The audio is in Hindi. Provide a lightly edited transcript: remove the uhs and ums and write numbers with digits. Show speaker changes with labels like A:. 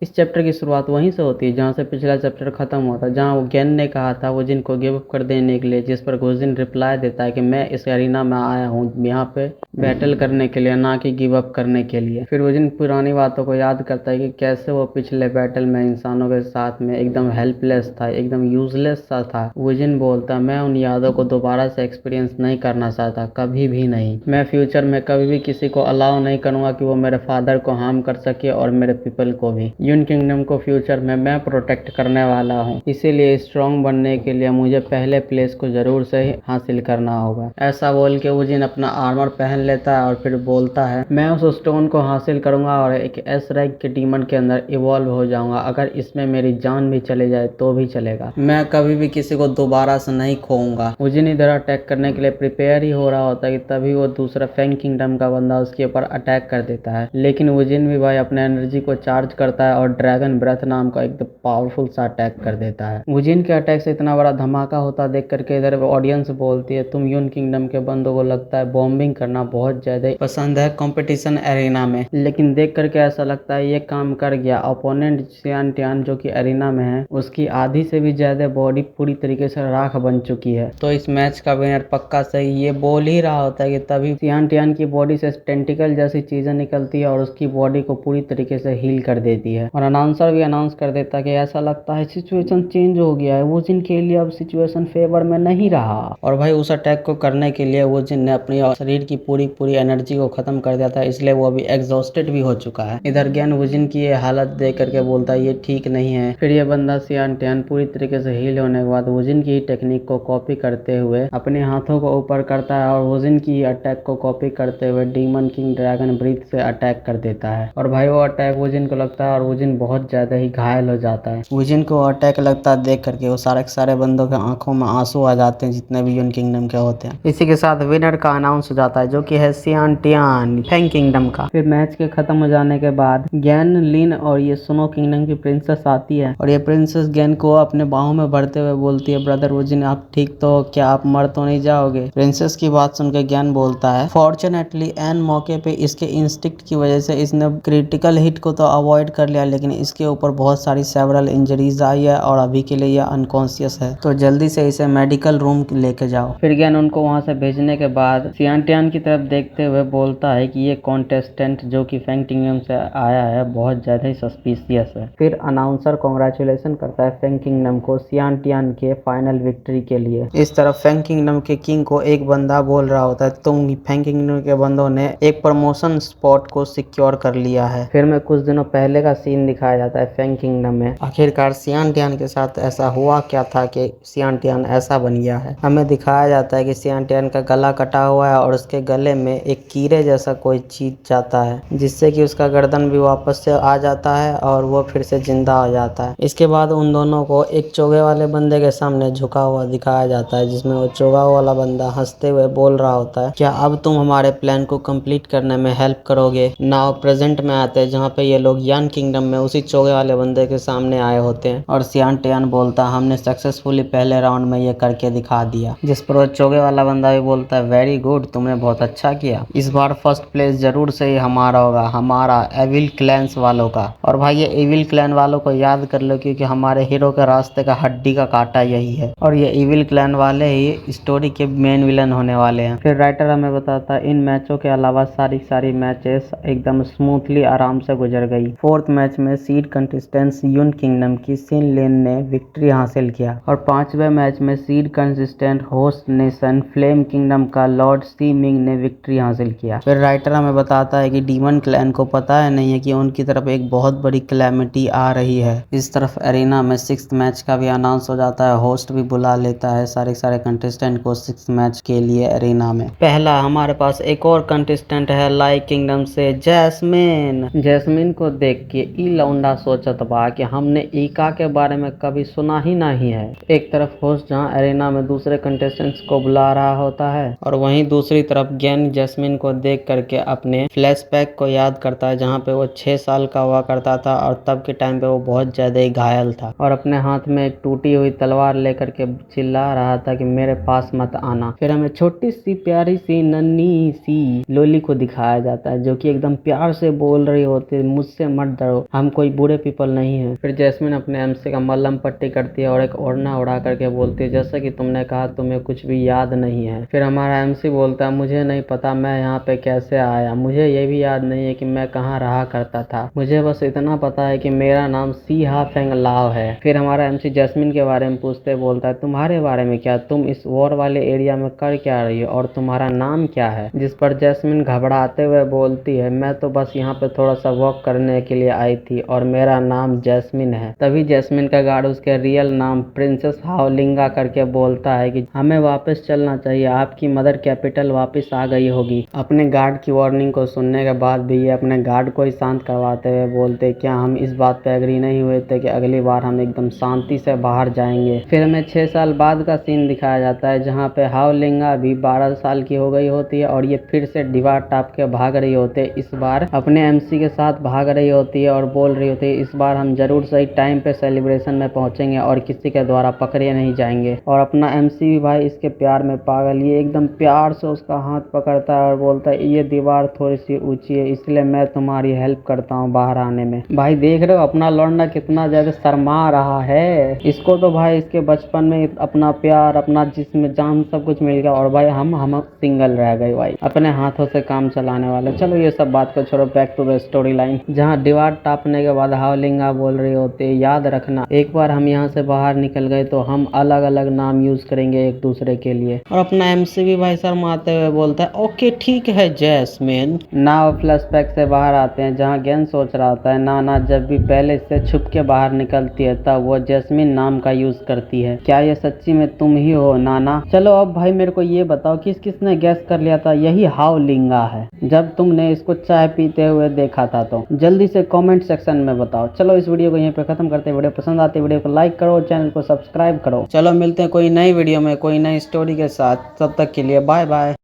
A: इस चैप्टर की शुरुआत वहीं से होती है जहाँ से पिछला चैप्टर खत्म हुआ था, जहाँ वो गेन ने कहा था वुजिन को गिव अप कर देने के लिए, जिस पर वुजिन रिप्लाई देता है कि मैं इस एरिना में आया हूँ यहाँ पे बैटल करने के लिए, ना कि गिव अप करने के लिए। फिर वुजिन पुरानी बातों को याद करता है कि कैसे वो पिछले बैटल में इंसानों के साथ में एकदम हेल्पलेस था, एकदम यूजलेस सा था। वुजिन बोलता है मैं उन यादों को दोबारा से एक्सपीरियंस नहीं करना चाहता, कभी भी नहीं। मैं फ्यूचर में कभी भी किसी को अलाउ नहीं करूंगा कि वो मेरे फादर को हार्म कर सके और मेरे पीपल को भी। यून किंगडम को फ्यूचर में मैं प्रोटेक्ट करने वाला हूँ, इसीलिए स्ट्रॉन्ग बनने के लिए मुझे पहले प्लेस को जरूर से हासिल करना होगा। ऐसा बोल के वुजिन अपना आर्मर पहन लेता है और फिर बोलता है मैं उस स्टोन को हासिल करूंगा और एक एस रैंक के डीमन के अंदर इवॉल्व हो जाऊंगा, अगर इसमें मेरी जान भी चले जाए तो भी चलेगा। मैं कभी भी किसी को दोबारा से नहीं खोऊंगा। वुजिन इधर अटैक करने के लिए प्रिपेयर ही हो रहा होता है कि तभी वो दूसरा फैंग किंगडम का बंदा उसके ऊपर अटैक कर देता है, लेकिन वुजिन भी भाई अपने एनर्जी को चार्ज करता है और ड्रैगन ब्रेथ नाम का एकदम पावरफुल सा अटैक कर देता है। वुजिन के अटैक से इतना बड़ा धमाका होता देख करके इधर ऑडियंस बोलती है तुम यून किंगडम के बंदों को लगता है बॉम्बिंग करना बहुत ज्यादा पसंद है कंपटीशन एरिना में, लेकिन देख करके ऐसा लगता है ये काम कर गया। ओपोनेंट सियान टियान जो कि एरिना में है उसकी आधी से भी ज्यादा बॉडी पूरी तरीके से राख बन चुकी है, तो इस मैच का विनर पक्का सही। ये बोल ही रहा होता है कि तभी सियान टियान की बॉडी से टेंटिकल जैसी चीजें निकलती है और उसकी बॉडी को पूरी तरीके से हील कर देती है। और अनाउंसर भी अनाउंस कर देता है कि ऐसा लगता है सिचुएशन चेंज हो गया है, वुजिन के लिए अब सिचुएशन फेवर में नहीं रहा। और भाई उस अटैक को करने के लिए वुजिन ने अपनी शरीर की पूरी एनर्जी को खत्म कर दिया था, इसलिए वो अभी एग्जॉस्टेड भी हो चुका है। इधर ज्ञान वुजिन की ये हालत देख करके बोलता है ये ठीक नहीं है। फिर ये बंदा सियान टियान पूरी तरीके से हील होने के बाद वुजिन की टेक्निक को कॉपी करते हुए अपने हाथों को ऊपर करता है और वुजिन की अटैक को कॉपी करते हुए डीमन किंग ड्रैगन ब्रीथ से अटैक कर देता है। और भाई वो अटैक वुजिन को लगता है और वुजिन बहुत ज्यादा ही घायल हो जाता है। वुजिन को अटैक लगता है देख करके वो सारे बंदों के आंखों में आंसू आ जाते हैं जितने भी यून किंगडम के होते हैं। इसी के साथ विनर का अनाउंस हो जाता है जो कि है सियान टियान फैंग किंगडम का। फिर मैच के खत्म हो जाने के बाद गैन लिन और ये सुनो किंगडम की प्रिंसेस आती है और ये प्रिंसेस गैन को अपने बाहों में भरते हुए बोलती है ब्रदर वुजिन आप ठीक तो हो क्या, आप मर तो नहीं जाओगे। प्रिंसेस की बात सुनकर ज्ञान बोलता है फॉर्चुनेटली एन मौके पे इसके इंस्टिक्ट की वजह से इसने क्रिटिकल हिट को तो अवॉइड कर लिया, लेकिन इसके ऊपर बहुत सारी सेवरल इंजरीज आई है और अभी के लिए यह अनकॉन्शियस है, तो जल्दी से इसे मेडिकल रूम लेके जाओ। फिर ज्ञान उनको वहां से भेजने के बाद सियान टियान की तरफ देखते हुए बोलता है कि ये कॉन्टेस्टेंट जो कि फैंग किंगडम से आया है बहुत ज्यादा ही सस्पिशियस है। फिर अनाउंसर कॉन्ग्रेचुलेशन करता है फैंग किंगडम को सियान टियान के फाइनल विक्ट्री के लिए। इस तरफ फैंग किंगडम के किंग को एक बंदा बोल रहा होता है तुम फैंग किंगडम के बंदों ने एक प्रमोशन स्पॉट को सिक्योर कर लिया है। फिर में कुछ दिनों पहले का सीन दिखाया जाता है फैंग किंगडम में। आखिरकार सियान टियान के साथ ऐसा हुआ क्या था कि सियान टियान ऐसा बन गया है। हमें दिखाया जाता है कि सियान टियान का गला कटा हुआ है और उसके गले में एक कीड़े जैसा कोई चीज जाता है, जिससे कि उसका गर्दन भी वापस से आ जाता है और वो फिर से जिंदा हो जाता है। इसके बाद उन दोनों को एक चोगे वाले बंदे के सामने झुका हुआ दिखाया जाता है, जिसमें वो चोगा वाला बंदा हंसते हुए बोल रहा होता है क्या अब तुम हमारे प्लान को कंप्लीट करने में हेल्प करोगे। नाउ प्रेजेंट में आते हैं जहाँ पे ये लोग यान किंगडम में उसी चोगे वाले बंदे के सामने आए होते हैं और सियान टियान बोलता है हमने सक्सेसफुली पहले राउंड में ये करके दिखा दिया, जिस पर वो चोगे वाला बंदा भी बोलता है वेरी गुड तुमने बहुत अच्छा किया, इस बार फर्स्ट प्लेस जरूर से ही हमारा होगा, हमारा एविल क्लैंस वालों का। और भाई ये एविल क्लैन वालों को याद कर लो क्योंकि हमारे हीरो के रास्ते का हड्डी का कांटा यही है और ये एविल क्लैन वाले ही स्टोरी के मेन विलन होने वाले हैं। फिर राइटर हमें बताता है इन मैचों के अलावा सारी मैचेस एकदम स्मूथली आराम से गुजर गई। फोर्थ मैच में सीड कंटेस्टेंट्स यून किंगडम की सिन लेन ने विक्ट्री हासिल किया और पांचवें मैच में seed consistent host nation flame kingdom का लॉर्ड सी मिंग ने विक्ट्री हासिल किया। फिर राइटर हमें बताता है कि डीमन क्लैन को पता है नहीं है कि उनकी तरफ एक बहुत बड़ी कैलेमिटी आ रही है। इस तरफ एरिना में सिक्स्थ मैच का भी अनाउंस हो जाता है, होस्ट भी बुला लेता है सारे कंटेस्टेंट को सिक्स्थ मैच के लिए एरिना में। पहला हमारे पास एक और कंटेस्टेंट है लाइक किंगडम से जैस्मिन। जैस्मिन को देख के ई लौंडा सोचत बा कि हमने ईका के बारे में कभी सुना ही नहीं है। एक तरफ होस्ट जहां एरिना में दूसरे कंटेस्टेंट्स को बुला रहा होता है और वहीं दूसरी तरफ गैन जैस्मिन को देख करके अपने फ्लैशबैक को याद करता है जहां पे वो 6 साल का हुआ करता था और तब के टाइम पे वो बहुत ज्यादा ही घायल था और अपने हाथ में एक टूटी हुई तलवार लेकर के चिल्ला रहा था कि मेरे पास मत आना। फिर हमें छोटी सी प्यारी सी नन्ही सी लोली को दिखाया जाता है जो कि एकदम प्यार से बोल रही होती है मुझसे मत डरो, हम कोई बुरे पीपल नहीं है। फिर जैस्मिन अपने एमसी का मल्लम पट्टी करती है और एक ओढ़ना उड़ा करके बोलती है, जैसे कि तुमने कहा तुम्हें कुछ भी याद नहीं है। फिर हमारा एमसी बोलता है, मुझे नहीं पता मैं यहाँ पे कैसे आया, मुझे ये भी याद नहीं है कि मैं कहाँ रहा करता था, मुझे बस इतना पता है कि मेरा नाम सी हा फेंग लाव है। फिर हमारा एमसी जैस्मिन के बारे में पूछते बोलता है, तुम्हारे बारे में क्या, तुम इस वॉर वाले एरिया में कर क्या रही हो और तुम्हारा नाम क्या है। जिस पर जैस्मिन घबराते हुए बोलती है, मैं तो बस यहाँ पे थोड़ा सा वॉक करने के लिए आई थी और मेरा नाम जैस्मिन है। तभी जैस्मिन का गार्ड उसके रियल नाम प्रिंसेस हाओलिंगा करके बोलता है कि हमें वापस चलना चाहिए, आपकी मदर कैपिटल वापस आ गई होगी। अपने गार्ड की वार्निंग को सुनने के बाद भी ये अपने गार्ड को ही शांत करवाते हुए बोलते, क्या हम इस बात पे एग्री नहीं हुए थे कि अगली बार हम एकदम शांति से बाहर जाएंगे। फिर हमें 6 साल बाद का सीन दिखाया जाता है जहाँ पे हाओलिंगा भी 12 साल की हो गई होती है और ये फिर से दीवार टाप के भाग रही होती है। इस बार अपने एमसी के साथ भाग रही होती है और बोल रही होती है, इस बार हम जरूर सही टाइम पे सेलिब्रेशन में पहुंचेंगे और किसी के द्वारा पकड़े नहीं जाएंगे। और अपना एमसी भी भाई इसके प्यार में पागल, ये एकदम प्यार से उसका हाथ पकड़ता है और बोलता है, ये दीवार थोड़ी सी ऊंची है इसलिए मैं तुम्हारी हेल्प करता हूँ बाहर आने में। भाई देख रहे हो अपना लौंडा कितना ज्यादा शर्मा रहा है, इसको तो भाई इसके बचपन में अपना प्यार, अपना जिस्म जान सब कुछ मिल गया और भाई हम सिंगल रह गए भाई, अपने हाथों से काम चलाने वाले। चलो ये सब बात को छोड़ो, back to the story line. जहाँ दीवार टापने के बाद हाओलिंगा बोल रही होती है, याद रखना एक बार हम यहाँ से बाहर निकल गए तो हम अलग अलग नाम यूज करेंगे एक दूसरे के लिए। और अपना एमसी भी भाई शर्माते हुए बोलता है, ओके ठीक है जैस्मिन। नाव फ्लैशबैक से बाहर आते हैं जहाँ गेन सोच रहा होता है, नाना जब भी पहले से छुप के बाहर निकलती है तब वो जैस्मिन नाम का यूज करती है, क्या ये सच्ची में तुम ही हो नाना। चलो अब भाई मेरे को ये बताओ किस किसने गैस कर लिया था यही हाओलिंगा है जब तुमने इसको चाय पीते हुए देखा था, तो जल्दी से कमेंट सेक्शन में बताओ। चलो इस वीडियो को यहीं पे खत्म करते हैं, वीडियो पसंद आती है वीडियो को लाइक करो, चैनल को सब्सक्राइब करो। चलो मिलते हैं कोई नई वीडियो में कोई नई स्टोरी के साथ, तब तक के लिए बाय बाय।